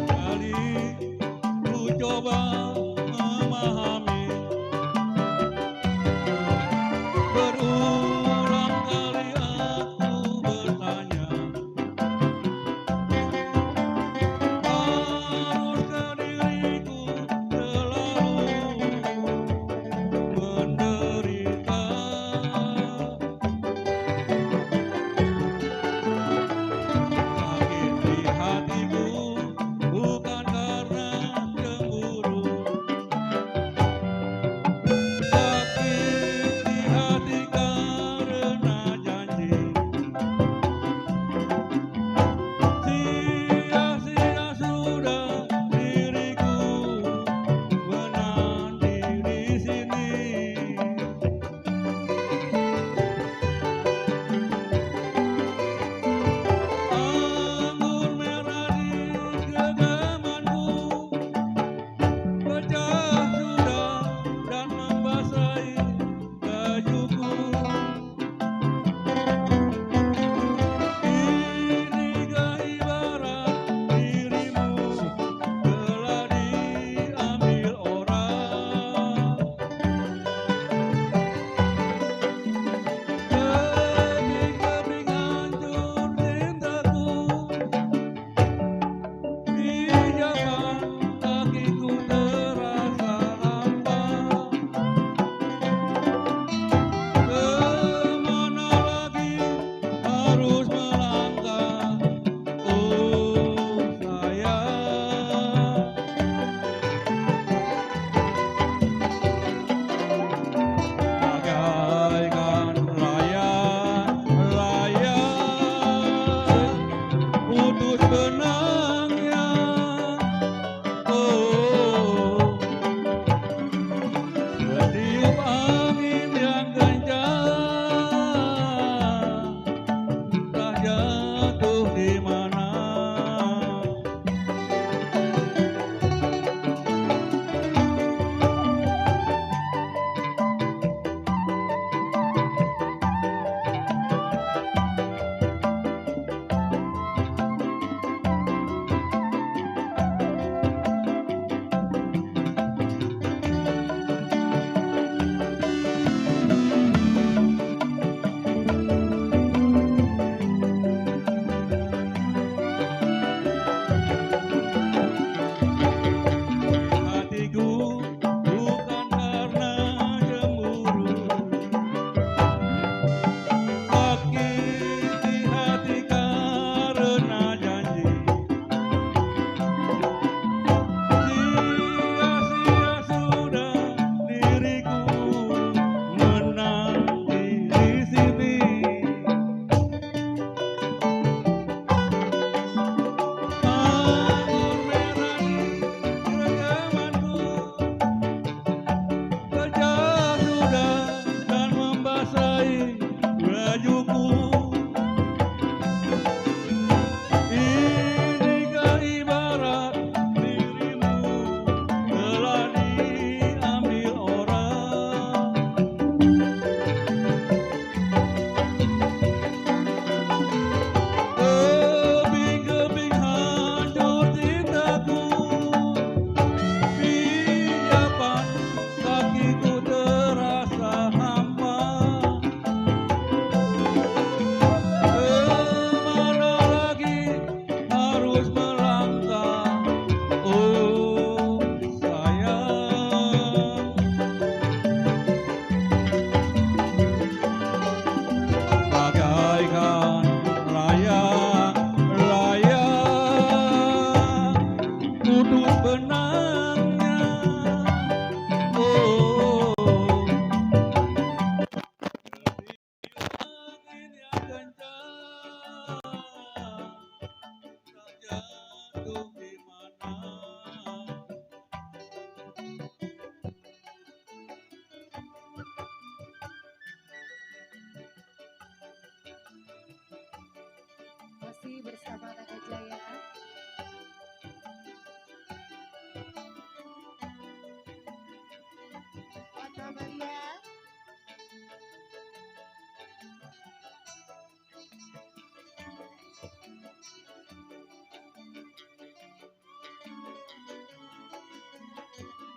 Kali ku coba memahami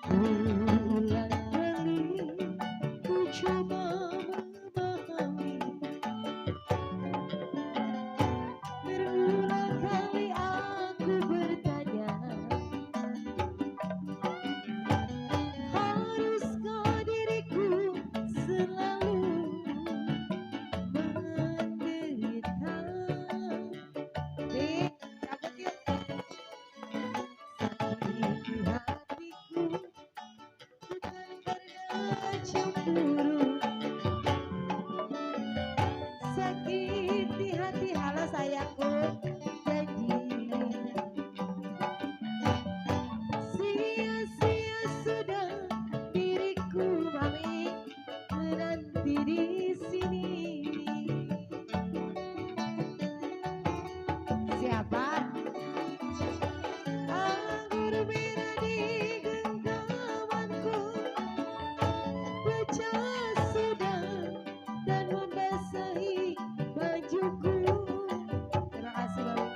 Berulang kali ku coba memahami, berulang kali aku bertanya, haruskah diriku selalu menderita? Cabut yuk. Sakiti hatiku bukan karena cemburu, sakiti hati halo sayangku, janji sia-sia sudah diriku mami menanti di sini. Siapa? Anggur merah di genggamanku pecah sudah dan membasahi bajuku. Terima kasih Bapak.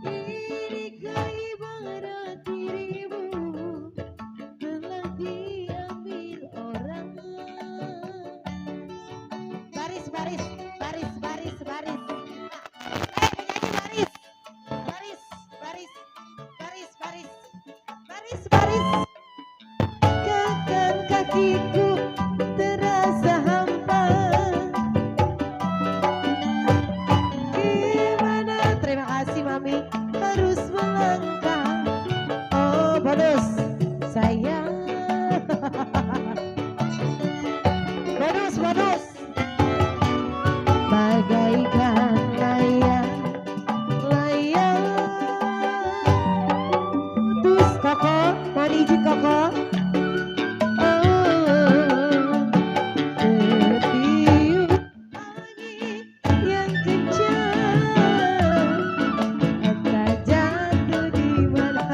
Inikah ibarat dirimu telah diambil orang. Baris, baris, baris, baris, baris. Penyanyi baris, baris, baris, baris, baris, baris, baris. Kapan kakiku terasa hampa, gimana? Terima kasih Mami, harus melangkah. Oh bonus sayang. Bonus, bonus. Bagaikan layang, layang putus koko, mohon izin koko. Tertiup angin yang kencang, entah jatuh di mana.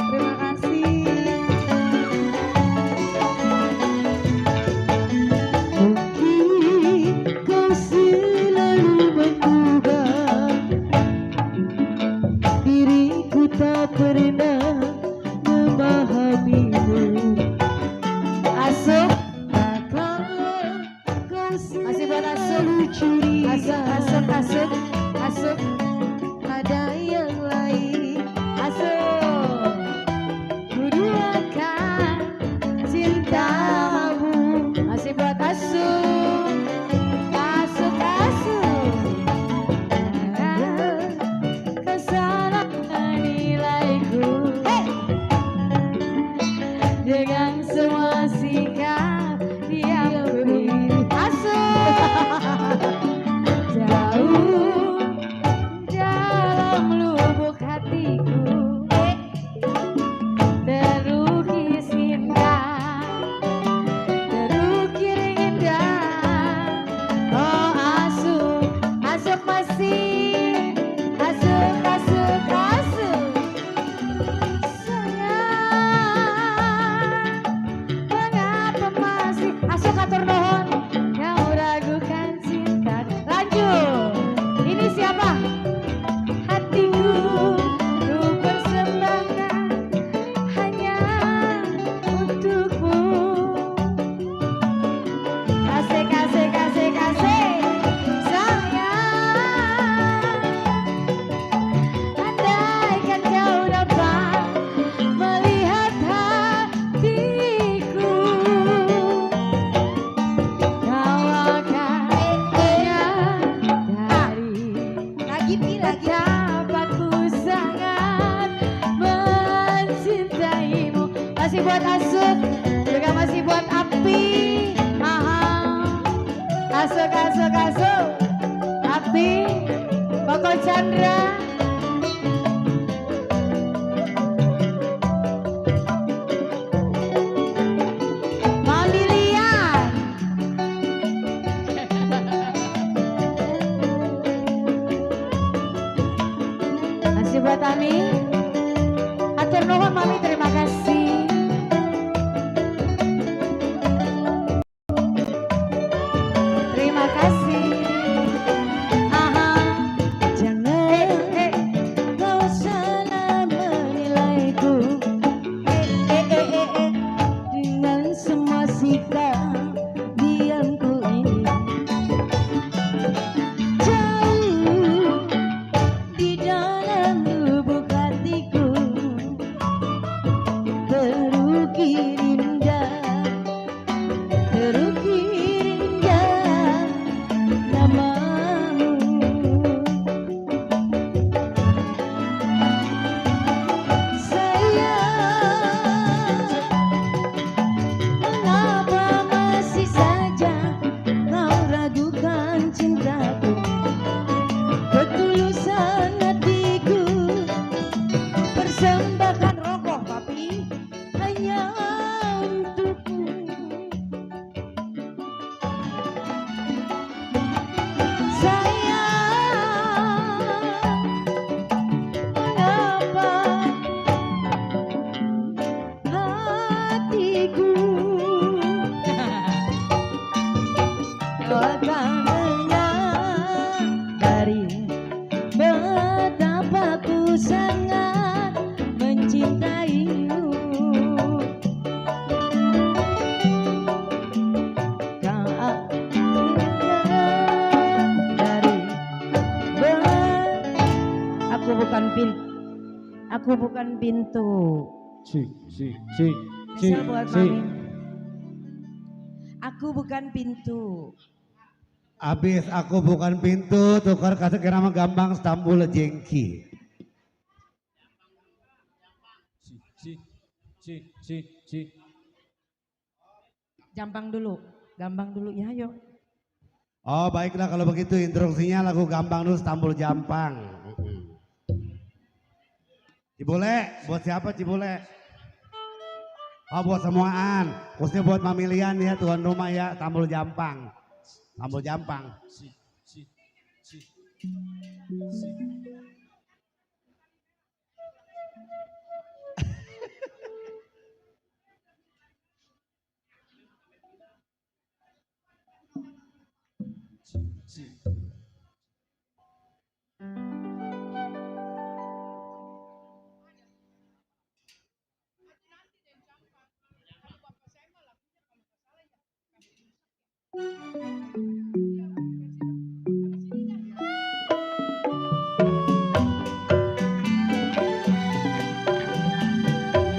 Terima kasih. Mungkin kau selalu menduga diriku tak pernah memahamimu. Asuk, masih buat asuk, asuk, asuk, asuk, asuk. Ada yang lain, asuk. Kuduakan cintamu, masih buat asuk, asuk, asuk. Kesalahan nilaiku, dengan semua sikap dia beri asuk. Jauh dalam lubuk hatiku terukis indah, terukir indah. Oh asuk, asuk masih, asuk, asuk, asuk. Sayang, mengapa masih asuk atur nuhun kau ragukan cinta? Lanjut, ini siapa? Hatiku ku persembahkan hanya untukmu. Asik, asik, asik, asik. Sayang, andaikan kau dapat melihat hatiku, kau akan menyadari betapa ku sangat mencintaimu. Masih buat asuk, juga masih buat api. Asuk, asuk, asuk, api, Koko Chandra. Mami Lian. Masih buat Ami. Atur nuhun Mami, terima kasih. Terima kasih. Aha. Jangan kau salah menilaiku. Aku bukan pintu. Si. Misal buat mami. Aku bukan pintu. Abis aku bukan pintu, tukar kata kira mah gampang stambul jengki. Si. Gampang dulu ya yuk. Oh baiklah kalau begitu instruksinya lagu gampang dulu stambul jampang. Cibule, buat siapa Cibule? Oh buat semuaan, khususnya buat Mamilian ya tuan rumah ya, stambul jampang. Stambul jampang. Si.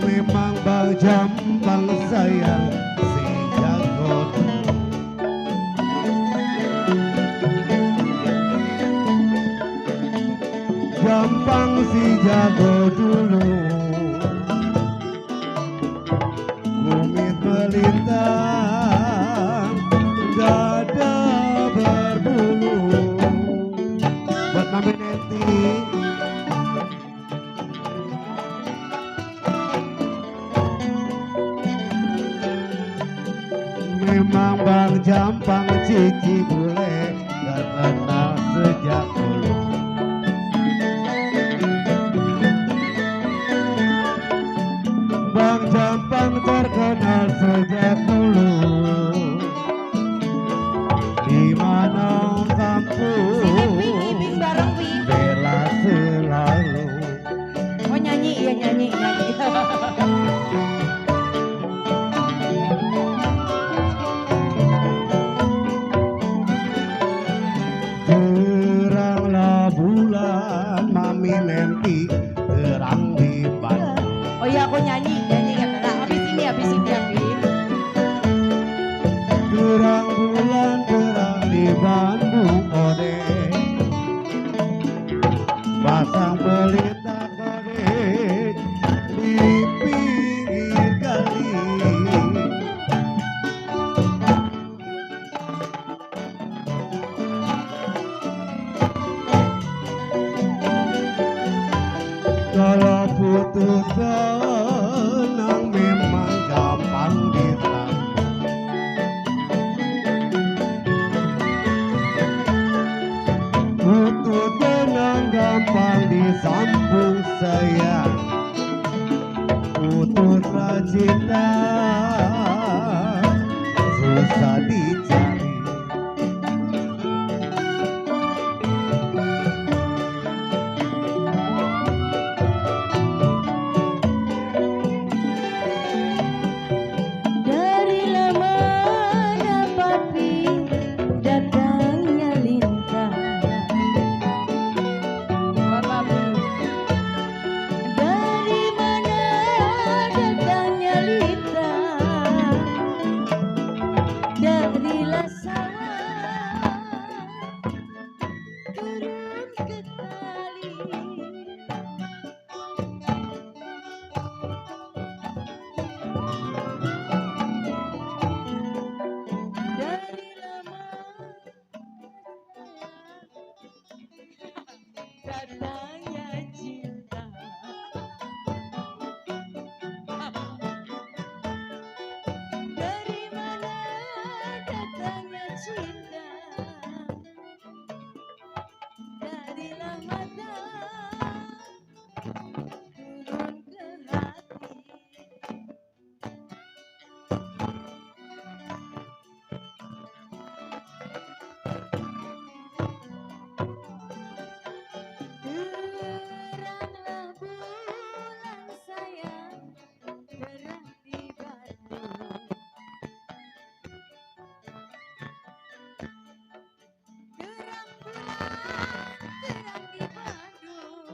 Memang bang jampang sayang si jago dulu. Jampang si jago dulu. Kumit melintang, dada berbulu. Buat Mami Nenti. Memang bang jampang cici bule terkenal sejak dulu. Bang jampang terkenal sejak dulu. Di mana kampung Iping bareng Pi. bela selalu. Oh nyanyi ya nyanyi. Teranglah bulan Mami Nenti terang di Bandung. Oh iya aku nyanyi kan. Nah, habis ini ya Pi. Terang bulan terang di Bandung ode. Pasang pelita kode di pinggir kali. Kalau putus benang memang gampang disambung. Putus benang gampang disambung sayang. Putus cinta susah dicari. Dari lama dapati datangnya lintah. Dari mana datangnya lintah? Darilah sawah turun ke tali. Dari lama datangnya cinta. Dari mana datangnya cinta? Darilah mata turun ke hati. Teranglah bulan sayang terang di Bandung. Terang bulan terang di Bandung.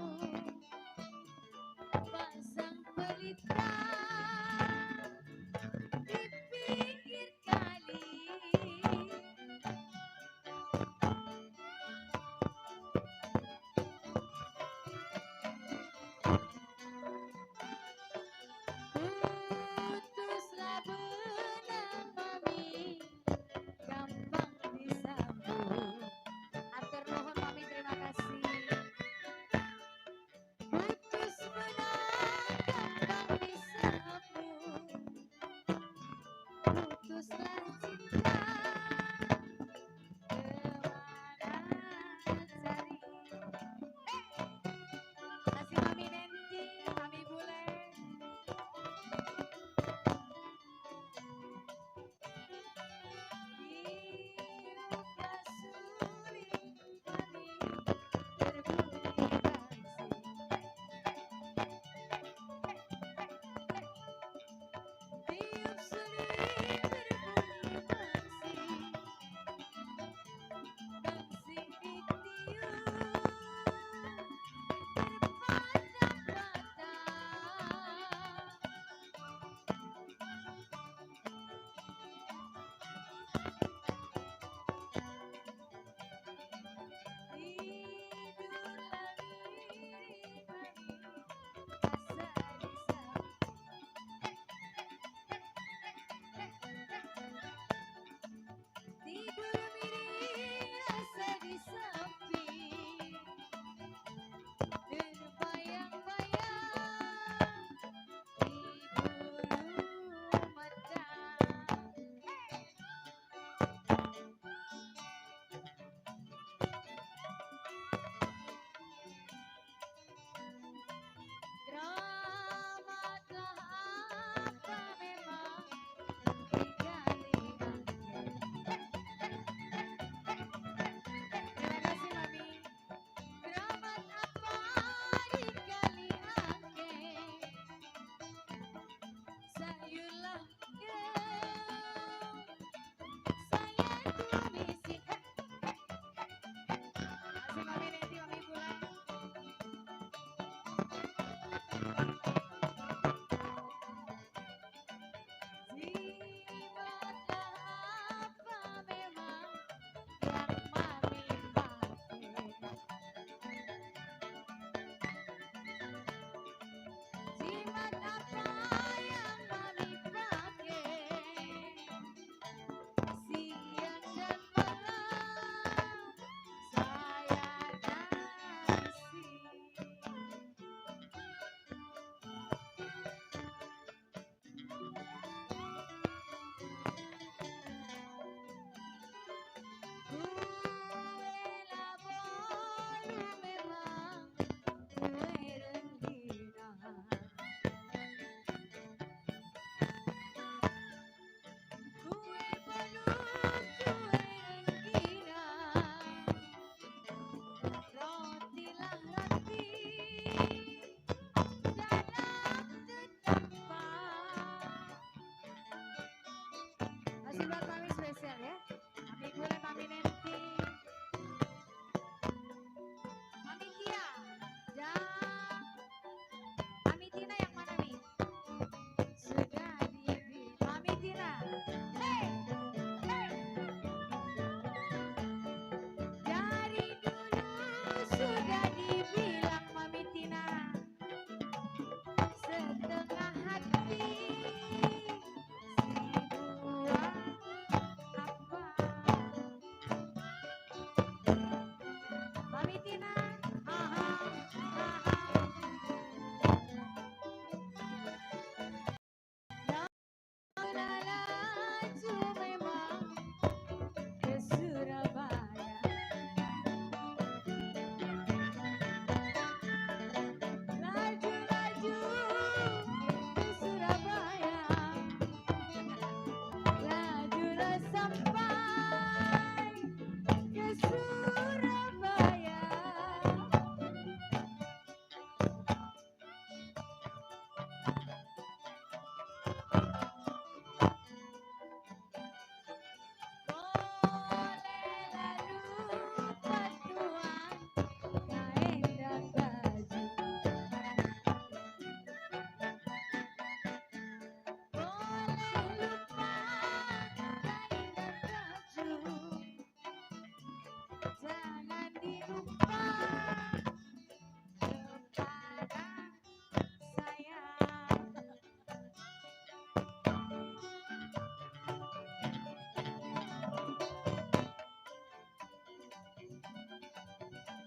Masih buat Mami spesial ya. Mami boleh Mami Nenti. Mami Tia. Dan Mami Tina yang mana nih? Sudah di Mami Tina. Hey, hey. Dari dulu sudah dibilang Mami Tina. Setengah hati si buah apa? Mami Tina, aha, aha. Laju memang ke Surabaya. Laju-laju ke Surabaya. Lajulah sampai ke Surabaya. Bolehlah lupa tuan kain dan baju. Boleh lupa kain dan baju. Jangan dilupa kepada saya.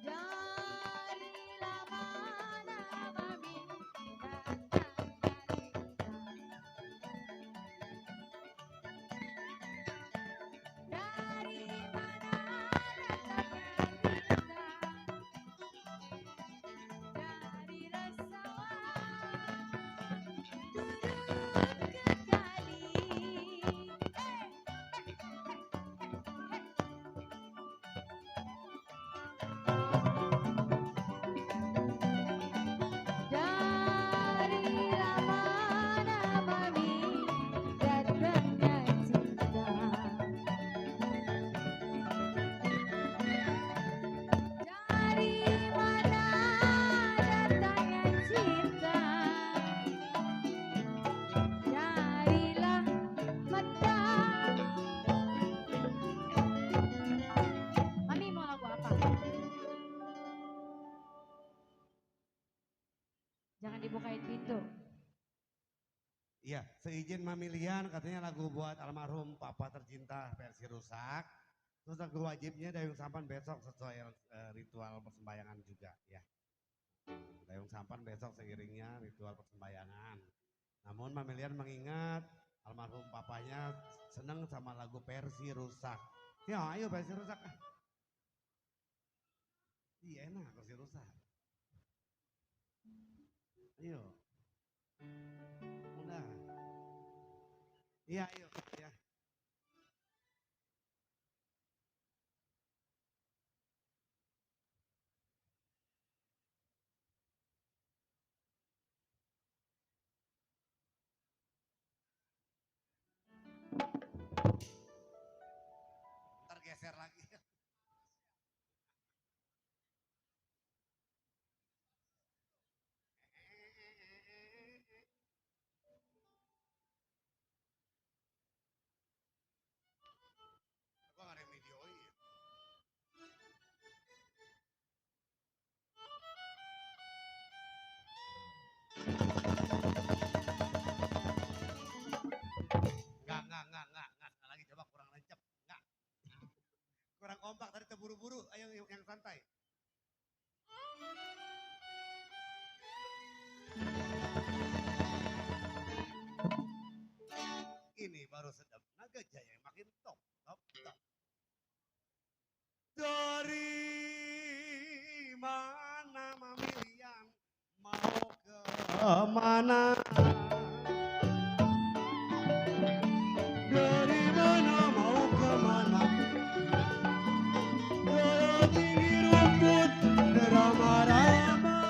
Darilah mana Mami datangnya cinta. Dari mana datangnya cinta. Dari resawan turun ke kali. Darilah mana Mami datangnya cinta. Dari mana datangnya cinta. Darilah mata. Mami mau lagu apa? Jangan dibukain pintu. Iya, seizin Mami Lian katanya lagu buat almarhum Papa tercinta versi rusak. Terus lagu wajibnya Dayung Sampan besok sesuai ritual persembahyangan juga ya. Dayung Sampan besok seiringnya ritual persembahyangan. Namun Mami Lian mengingat almarhum papanya seneng sama lagu versi rusak. Ya ayo versi rusak. Iya enak versi rusak. Ayo. Udah. Iya ayo. Ya. Ntar geser lagi. Gua gak ada yang videoin. Enggak. Lagi coba kurang lancap. Enggak. Kurang kompak tadi terburu-buru. Ayo yang santai. Ini baru sedap. Naga Jaya yang makin top. Dari mana Mami Lian kemana, dari mana mau kemana, kalau tinggi rumput beramah-ramah.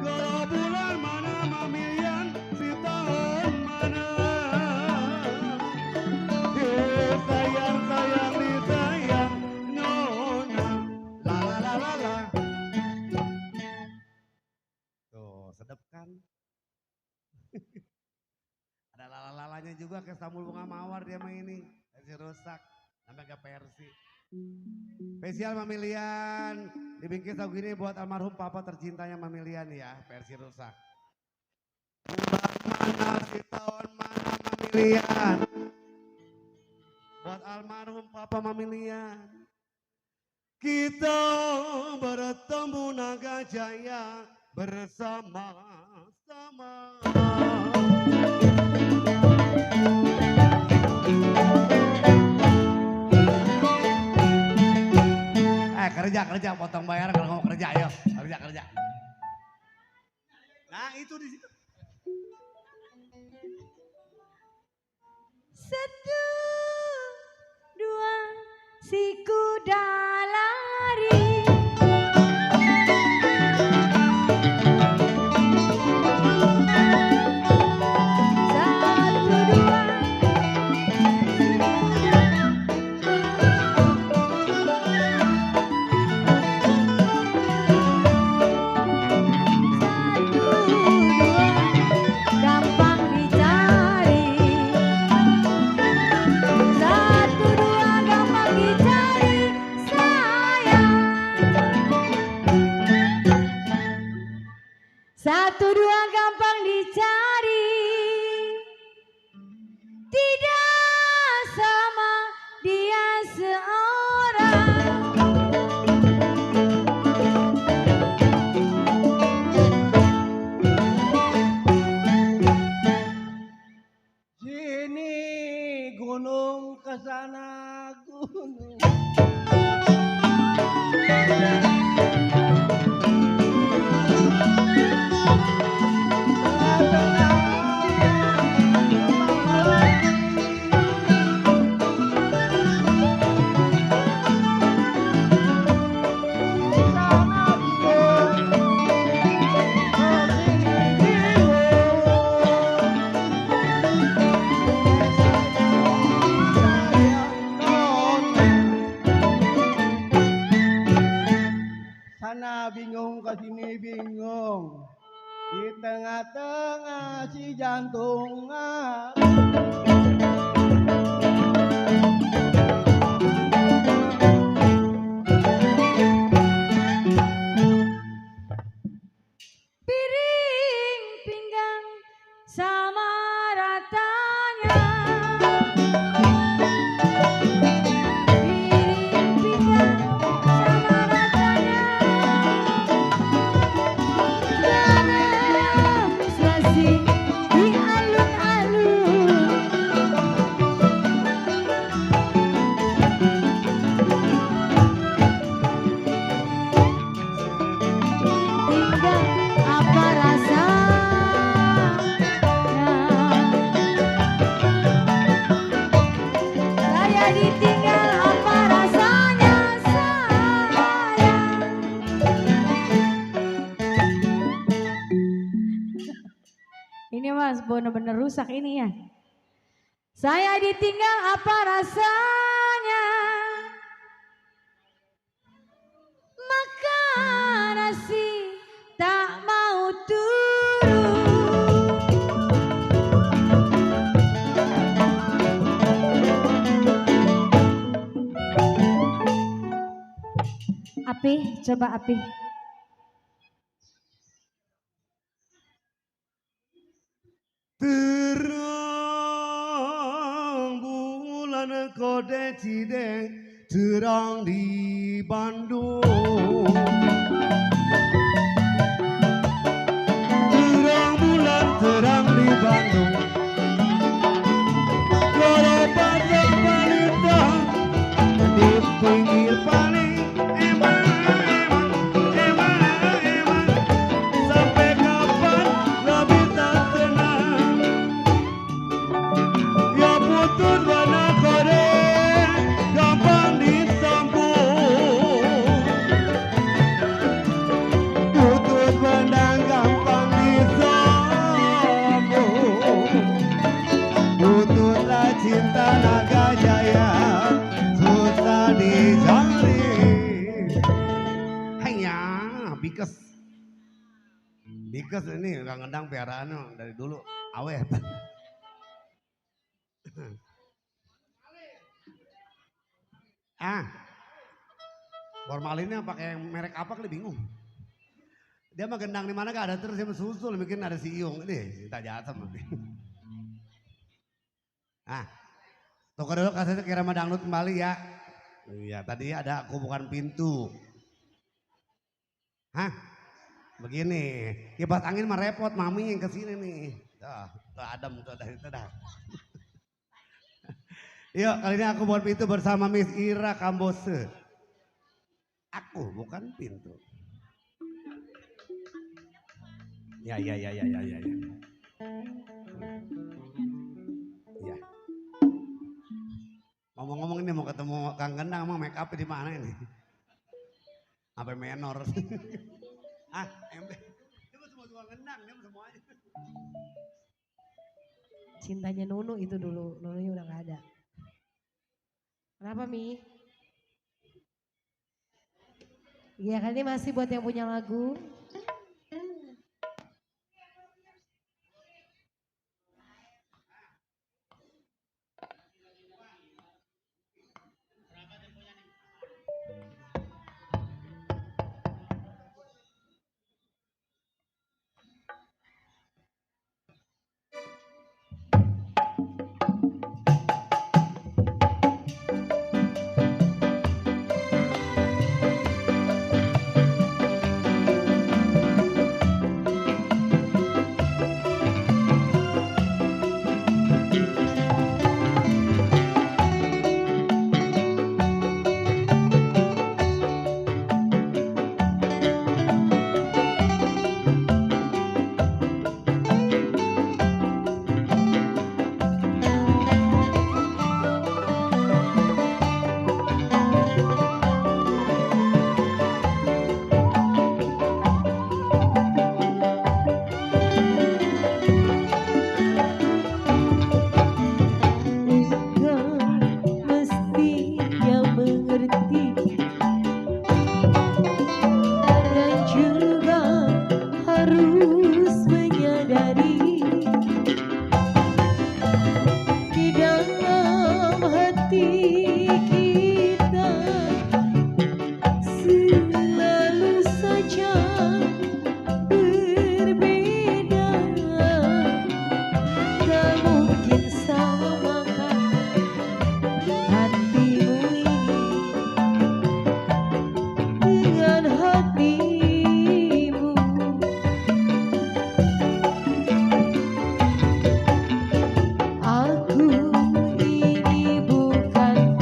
Kalau bulan mana mamilian si tahun mana, sayang sayang disayang nona, la la la la la. Tuh sedap kan? Ada lala-lalanya juga ke Sambul Bunga Mawar dia mah ini. Versi rusak, namanya Persi. Spesial Mamilian, dibingkis lagu ini buat almarhum papa tercintanya Mamilian ya, versi rusak. Bulan mana si tahun mana Mamilian, buat almarhum papa Mamilian. Kita bertemu naga jaya bersama-sama. Kerja potong bayaran kalau mau kerja, ayo kerja. Nah itu di situ. Satu, dua, si kuda lari. Satu dua gampang dicari, tidak sama dia seorang. Sini gunung kesana gunung. Sana bingung ke sini bingung, di tengah-tengah si jantung. Piring pinggang sama ratanya. Piring pinggang sama ratanya. Garam selasi di alun-alun. Tinggal apa rasanya? Saya ditinggal apa rasanya sayang? Ini mas bener-bener rusak ini ya. Saya ditinggal apa rasanya? Makan nasi tak mau turun. Api, coba Api. Terang bulan kode cideng, terang di Bandung. Terang bulan terang di Bandung. Kalau pasang balita di pinggir Butut warna kode gampang disambung. Butut benang gampang disambung. Bututlah cinta naga jaya susah dicari. Hanya bikes ini Kang Endang piaraan dari dulu awet. Formalinnya pakai merek apa kali bingung. Dia mah gendang di mana gak ada terus dia susul mungkin ada si Iung ini kita jatuh nanti. Toko dulu kasetnya kira dangdut kembali ya. Iya tadi ada aku bukan pintu. Begini, kipas angin mah repot, mami yang kesini nih. Tuh Adam, tuh dari itu dah. Yuk kali ini aku bukan pintu bersama Miss Ira Kambose. Aku bukan pintu. Ya. Ngomong-ngomong ini mau ketemu Kang Gendang, emang make up di mana ini? Sampai menor. Dia mau semua Gendang, dia mau semuanya. Cintanya Nunu itu dulu, Nununya udah gak ada. Kenapa Mi? Iya kali ini masih buat yang punya lagu. Aku ini bukan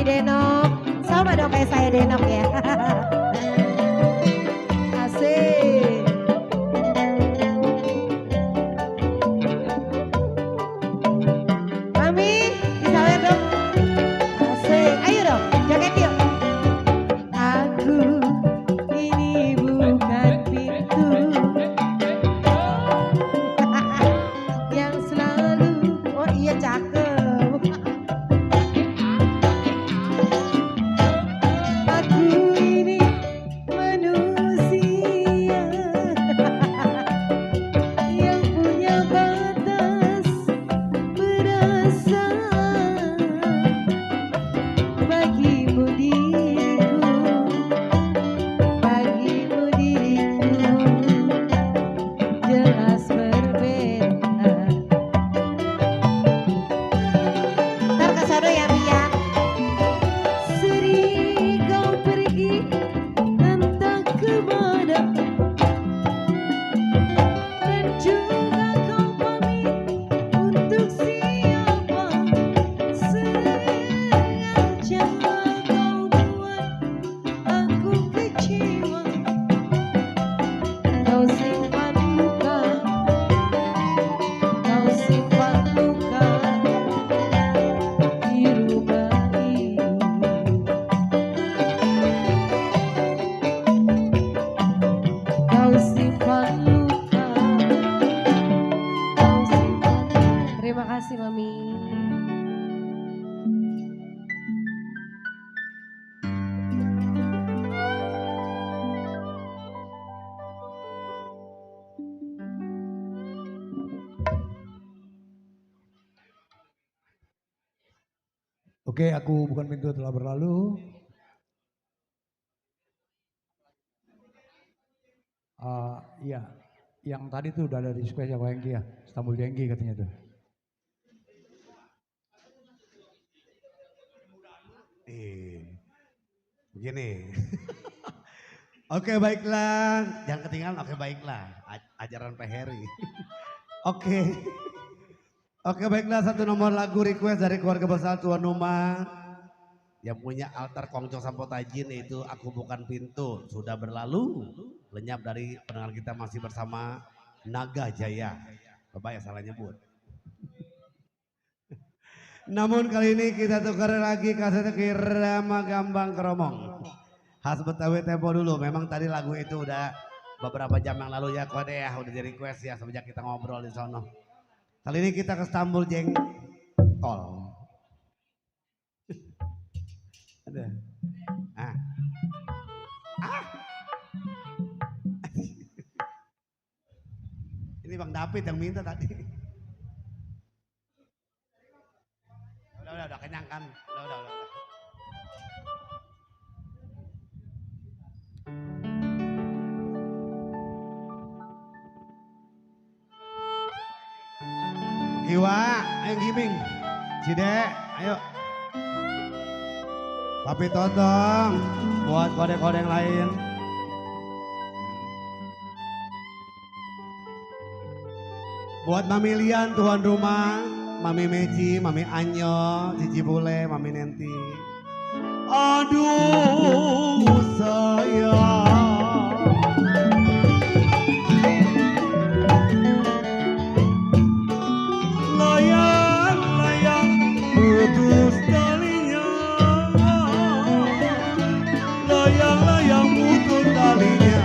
Denok. Sama dong kayak saya Denok ya. Asik. Mami, disawer dong. Asik. Ayo dong, joget yuk. Aku ini bukan pintu yang selalu. Oh iya cakep. Aku ini manusia yang punya batas perasaan. Bagimu diriku, bagimu diriku jelas berbeda. Ntar kesana ya Mia. Sering kau pergi entah kemana, dan juga kau pamit untuk siapa. Sengaja kau buat aku kecewa. Kau simpan luka, kau simpan luka di rumah ini. Kau simpan luka, kau simpan. Terima kasih Mami. Oke, aku bukan pintu telah berlalu. Iya, yang tadi tuh udah ada di request ya Pak Hengki ya, Istanbul Hengki katanya tuh. Begini. Oke baiklah, jangan ketinggalan. Oke baiklah, ajaran Pak Heri. Oke. Oke baiklah, satu nomor lagu request dari keluarga besar Tuan Rumah yang punya altar Kongco Sampotajin, yaitu Aku Bukan Pintu. Sudah berlalu, lenyap dari pendengar kita, masih bersama Naga Jaya. Bapak ya salah nyebut. Namun kali ini kita tukar lagi kaset Kirama Gambang Keromong. Khas Betawi tempo dulu, memang tadi lagu itu udah beberapa jam yang lalu ya kode ya, udah di request ya semenjak kita ngobrol di sono. Kali ini kita ke Istanbul Jengkol. Ada. Ah. Ah. Ini Bang David yang minta tadi. Udah kenyang kan? Udah. Kiwa, ayo giming. Cide, ayo. Papi Totong, buat kode-kode yang lain. Buat Mami Lian, tuan rumah, Mami Meci, Mami Anyo, Cici Bule, Mami Nenti. Aduh sayang. Layang-layang putus talinya. Layang-layang putus talinya.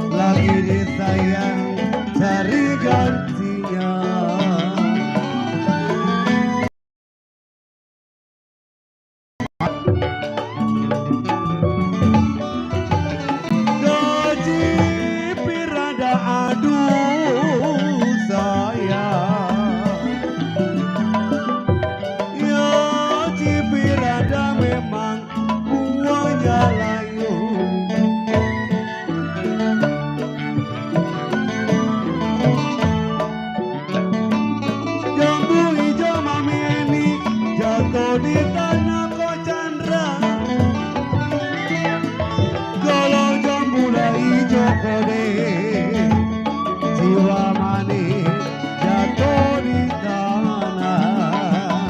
Lagi disayang cari gantinya. Gaji pirada aduh sayang. Ya Cipirada memang uangnya layu. Jambu hijau Mami Eni jatuh di tanah Ko Chandra. Kalau jambu hijau kode jiwa manis jatuh di tanah.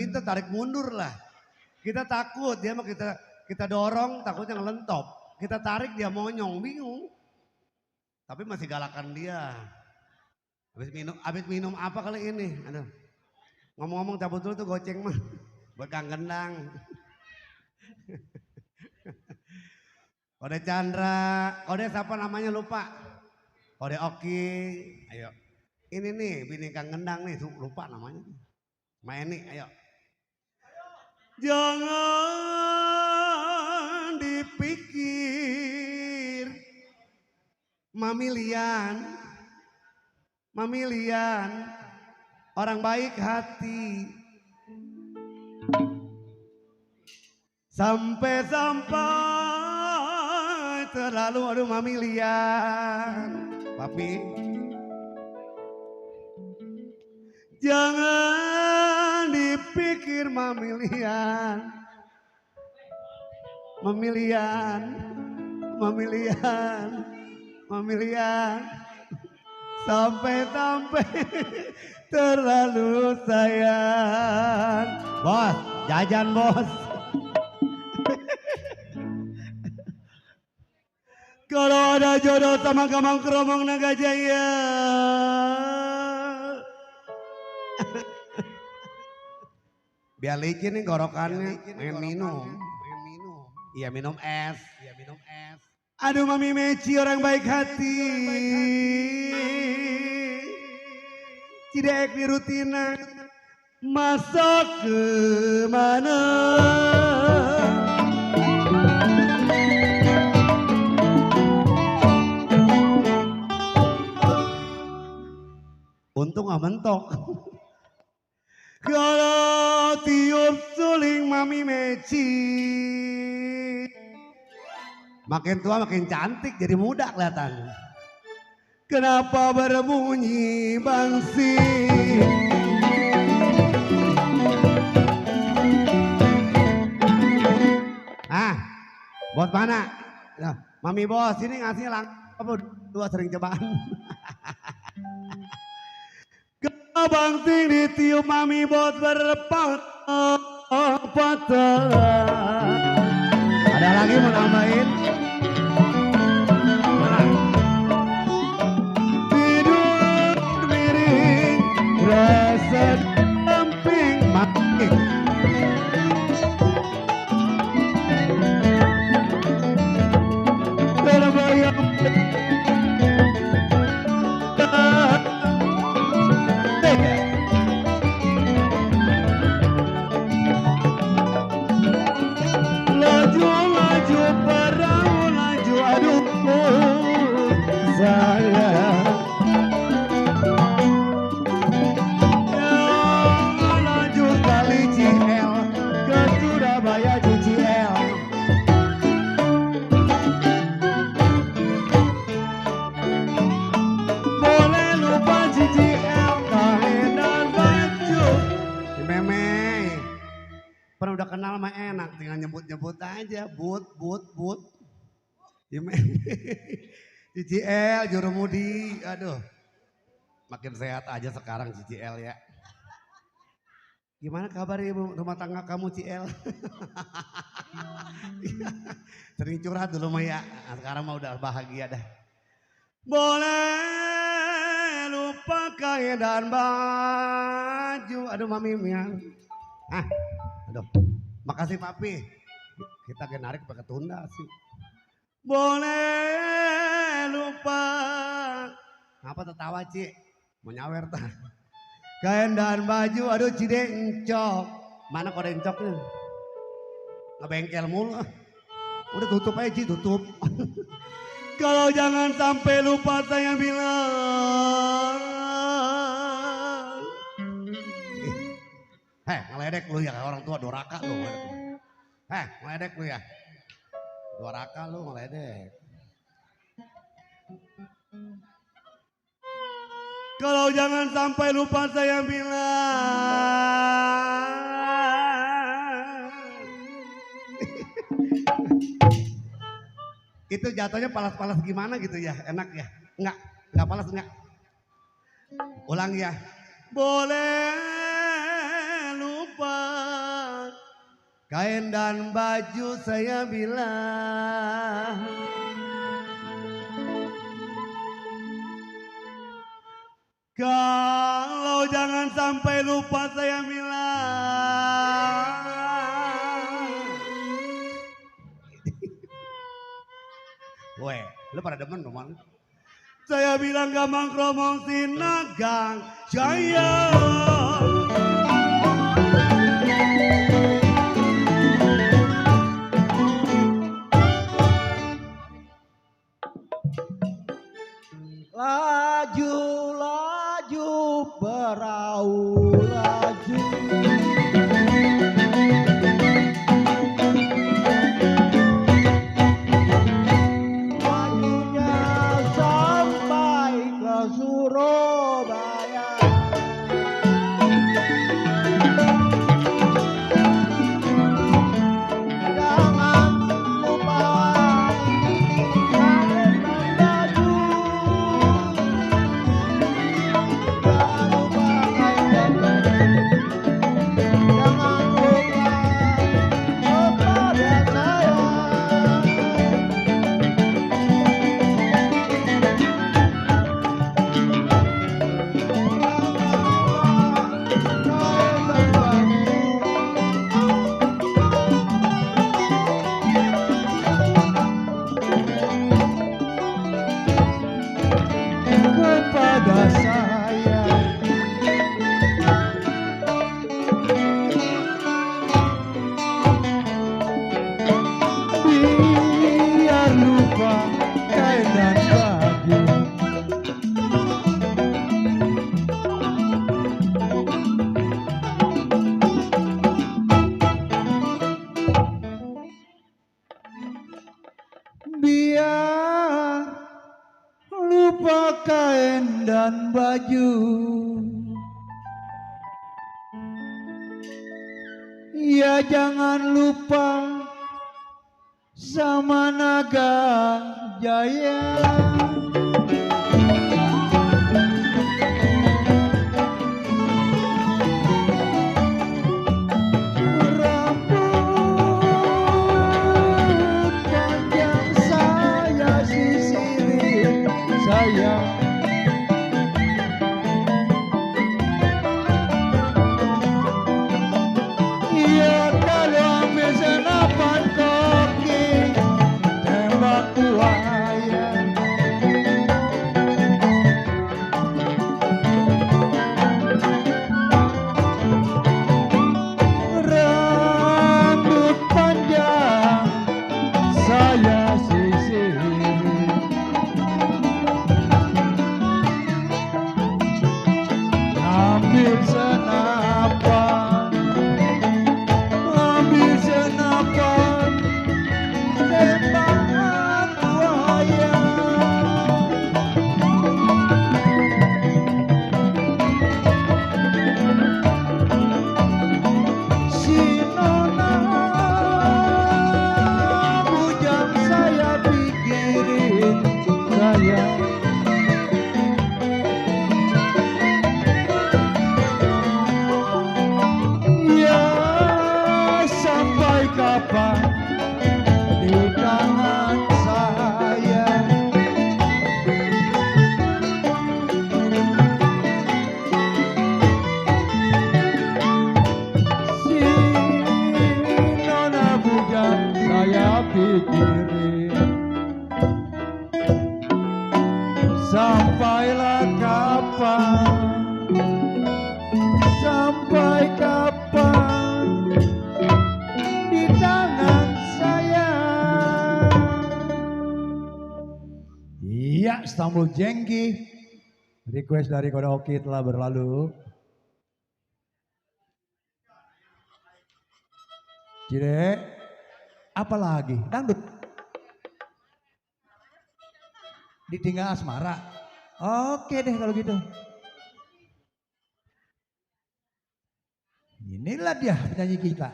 kita tarik mundur lah. Kita takut, dia mah kita dorong takutnya ngelentop. Kita tarik dia monyong, bingung. Tapi masih galakan dia. Habis minum apa kali ini? Aduh. Ngomong-ngomong cabut dulu tuh goceng mah. Buat Kang Gendang. Kode Chandra, kode siapa namanya lupa. Kode Oki, ayo. Ini nih bini Kang Gendang nih, lupa namanya. Maeni, ayo. Jangan dipikir Mamilian orang baik hati sampai terlalu aduh Mamilian papi jangan dipikir Mamilian sampai terlalu sayang. Bos, jajan bos. Kalau ada jodoh sama Gamang Keromong Naga Jaya. Biar licin nih gorokannya, pengen minum. Iya minum es. Aduh Mami Meci orang baik hati. Cidek di rutina. Masak kemana? Untung gak mentok. Kalau tiup suling Mami Meci. Makin tua makin cantik jadi muda kelihatan. Kenapa berbunyi bangsi? Bos mana? Nah, Mami bos ini ngasih apa dua sering cobaan. Bangting ditiup Mami bos berpatah. Ada lagi mau nambahin? Tidur miring rasa samping mati. Terbayang laju perahu laju aduh sayang laju kali CL ke Surabaya CL boleh lupa CL kain dan baju meme pernah udah kenal mah enak tinggal nyebut-nyebut aja but CCL Jurumudi aduh makin sehat aja sekarang CCL ya gimana kabar ibu rumah tangga kamu CL sering curhat dulu mah ya nah, sekarang mah udah bahagia dah boleh lupa kain dan baju aduh Mami mian aduh makasih papi kita narik pakai tunda sih boleh lupa apa tertawa Ci mau nyawer tah kain dan baju aduh Cide encok mana kode encoknya ngebengkel mulu udah tutup aja Ci tutup kalau jangan sampai lupa saya bilang ngeledek lu ya orang tua doraka lu ngeledek lu ya doraka lu ngeledek kalau jangan sampai lupa saya bilang itu jatuhnya palas-palas gimana gitu ya enak ya enggak palas enggak ulang ya boleh lupa kain dan baju saya bilang. Kalau jangan sampai lupa saya bilang. Weh, lu pada demen rumah. Saya bilang gampang kromong sinagang jaya. Laju, laju, perahu laju. Lajunya sampai ke Surabaya. Jangan lupa kain dan baju. Jangan lupa kain dan baju. Jangan lupa kepada saya. Kepada saya. Biar lupa kain dan baju. Biar lupa kain dan baju. Ya jangan lupa sama naga jaya. Rambut panjang saya sisirin sayang. Iya kalau ambil senapan koki tembak buaya. Rambut panjang saya sisirin. Ambil senapan, ambil senapan, tembak buaya. Si nona bujang saya pikirin sayang. Ya sampai kapan di tangan saya. Si nona bujang saya pikirin. Sampailah kapan, sampai kapan di tangan saya. Iya, Istanbul Jengki. Request dari Koda Oki telah berlalu. Cide, apa lagi? Dangdut. Ditinggal asmara. Oke deh kalau gitu. Inilah dia penyanyi kita.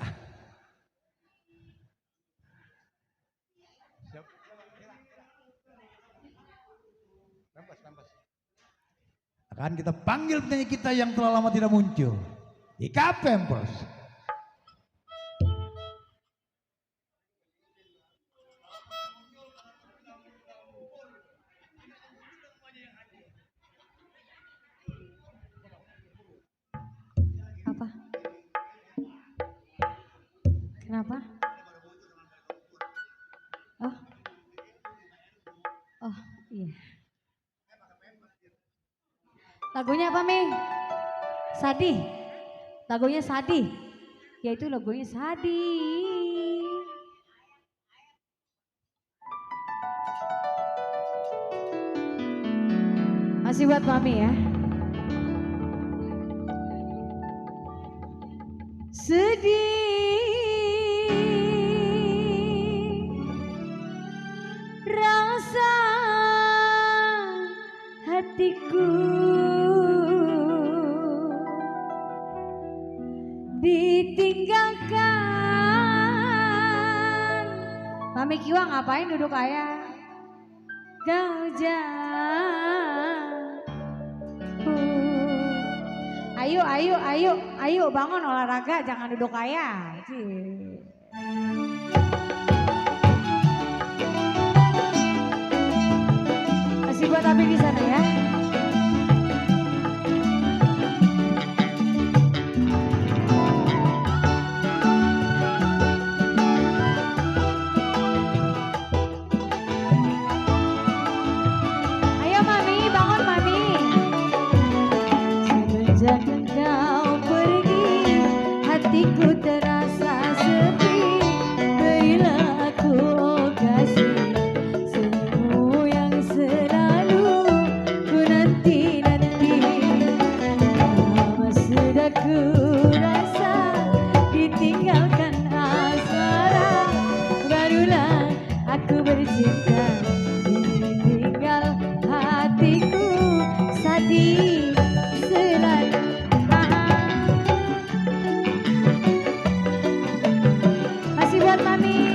Akan kita panggil penyanyi kita yang telah lama tidak muncul. Ika Pempers. Lagunya apa Mi? Sadih. Lagunya Sadih. Yaitu lagunya Sadih. Masih buat Mami ya. Sedih rasa hatiku ditinggalkan. Mami Kiwa ngapain duduk ayah? Kau jauh. Ayo bangun olahraga, jangan duduk ayah. Masih buat Abi di sana ya. Ayo Mami, bangun Mami. Semenjak engkau pergi, hatiku terasa sepi. Berilah aku kasih senyummu yang selalu ku nanti-nanti. Lama sudah ku rasa ditinggalkan asmara, barulah aku bercinta. Ditinggal hatiku sedih selalu. Masih buat Mami.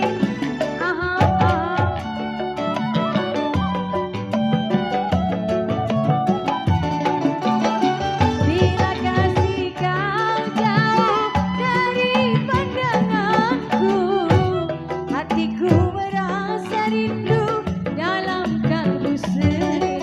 Bila kasih kau jauh dari pandanganku, hatiku merasa rindu dalam kalbu sendiri.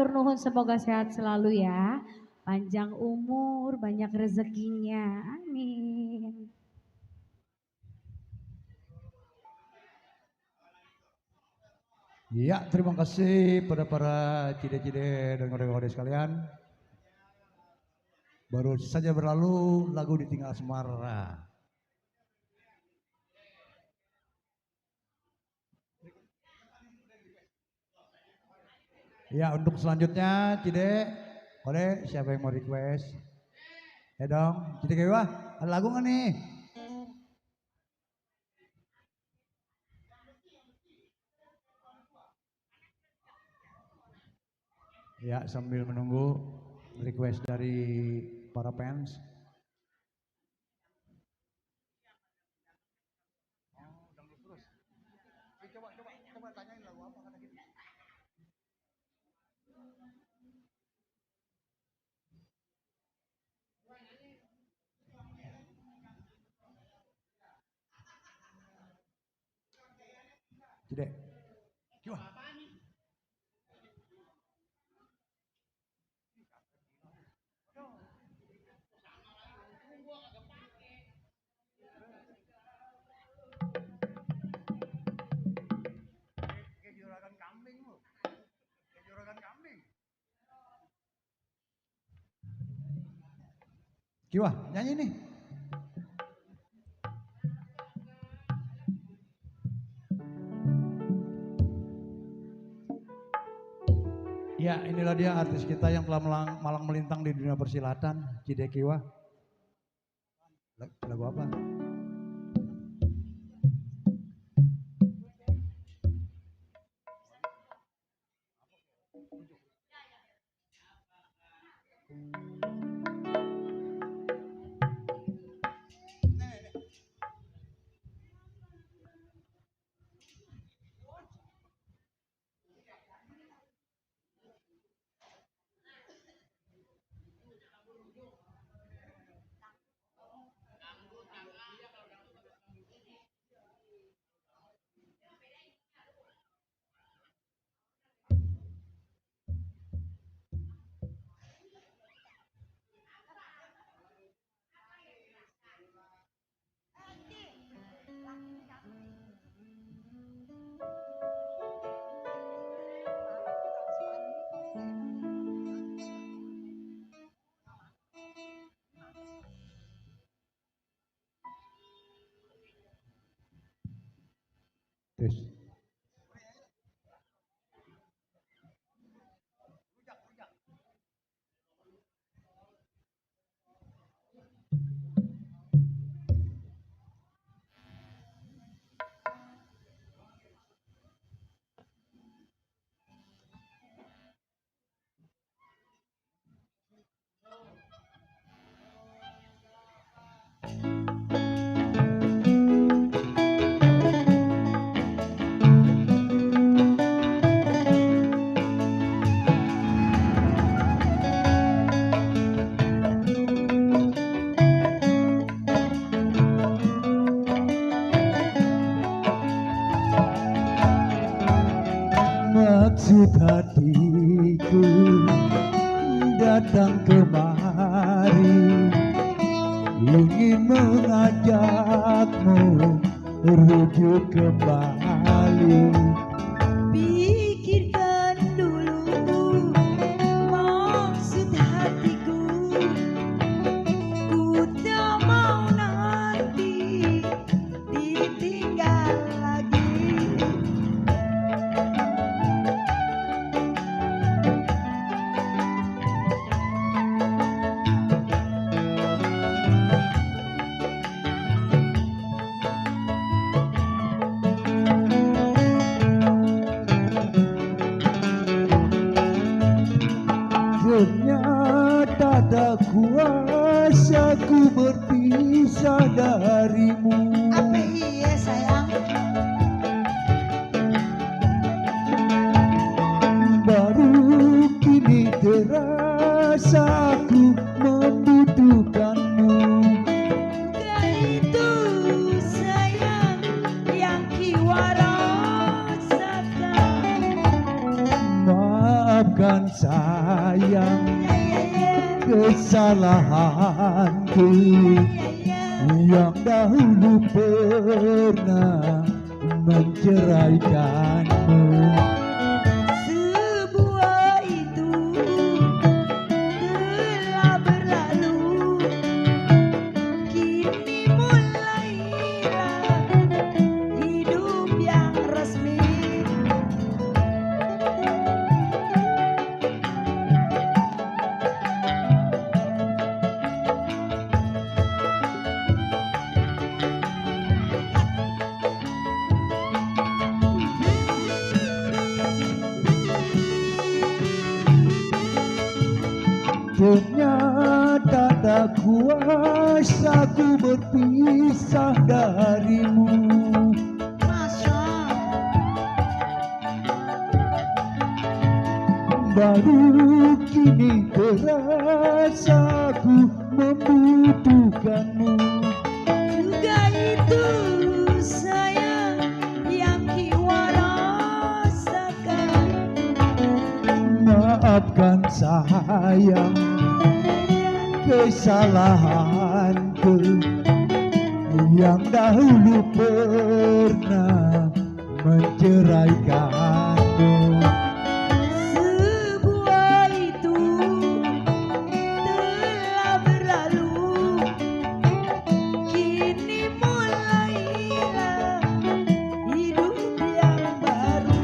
Hatur nuhun semoga sehat selalu ya. Panjang umur, banyak rezekinya. Amin. Ya, terima kasih pada para cide-cide dan kode-kode sekalian. Baru saja berlalu lagu Ditinggal Semara. Ya, untuk selanjutnya Cide, kode siapa yang mau request? Ya dong, Cide Kewa, ada lagu nggak nih? Ya, sambil menunggu request dari para fans. Coba tanyain lagu apa kata gitu. Cide, Kewa. Kiwa, nyanyi nih. Ya, inilah dia artis kita yang telah malang melintang di dunia persilatan, Cide Kiwa. Lagu apa? Terus. Maksud hatiku datang kemari ingin mengajakmu rujuk kembali. Pikirkan dulu maksud hatiku, ku tak mau nanti ditinggal lagi. Ternyata tak kuasa ku berpisah darimu. Apa iya sayang? Baru kini terasa aku membutuhkanmu. Bukan itu sayang yang Kiwa rasakan. Maafkan Maafkan sayang kesalahanku yang dahulu pernah menceraikanmu. Sebuah itu telah berlalu, kini mulailah hidup yang resmi. Ternyata tak kuasa ku berpisah darimu. Masya Baru kini terasa ku membutuhkanmu. juga itu sayang yang kiwa rasakan. Maafkan sayang kesalahanku yang dahulu pernah menceraikanmu. Sebuah itu telah berlalu, kini mulailah hidup yang baru.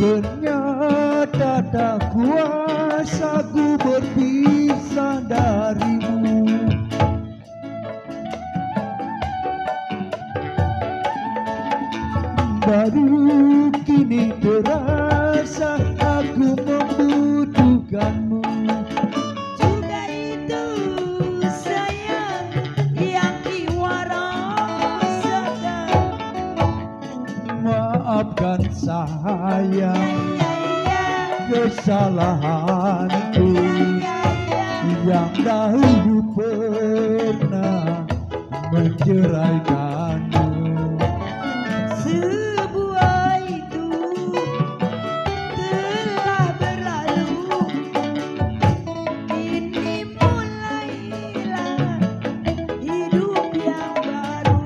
Ternyata tak kuasa ku berpisah darimu. Baru kini terasa aku membutuhkanmu. Juga itu sayang yang kiwa rasakan. Maafkan saya kesalahanku yang dahulu pernah menceraikanmu. Sebuah itu telah berlalu, kini mulailah hidup yang baru.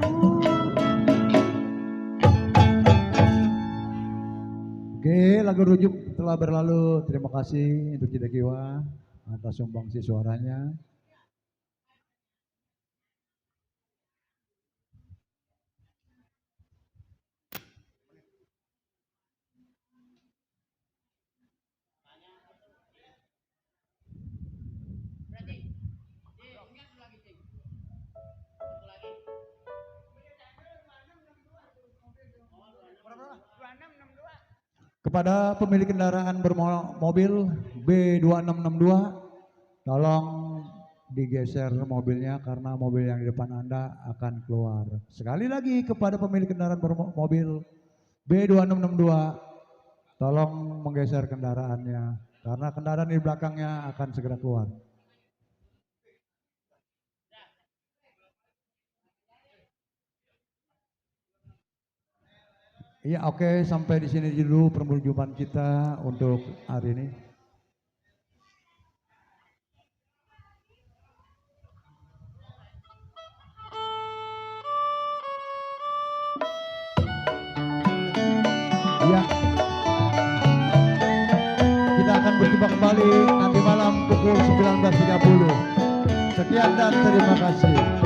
Oke, lagu rujuk telah berlalu. Terima kasih untuk Cida Kiwa atas sumbangsi suaranya. Kepada pemilik kendaraan bermobil B2662, tolong digeser mobilnya karena mobil yang di depan Anda akan keluar. Sekali lagi kepada pemilik kendaraan bermobil B2662, tolong menggeser kendaraannya karena kendaraan di belakangnya akan segera keluar. Iya, oke, sampai di sini dulu perjumpaan kita untuk hari ini. Iya. Kita akan berjumpa kembali nanti malam pukul 19.30. Sekian dan terima kasih.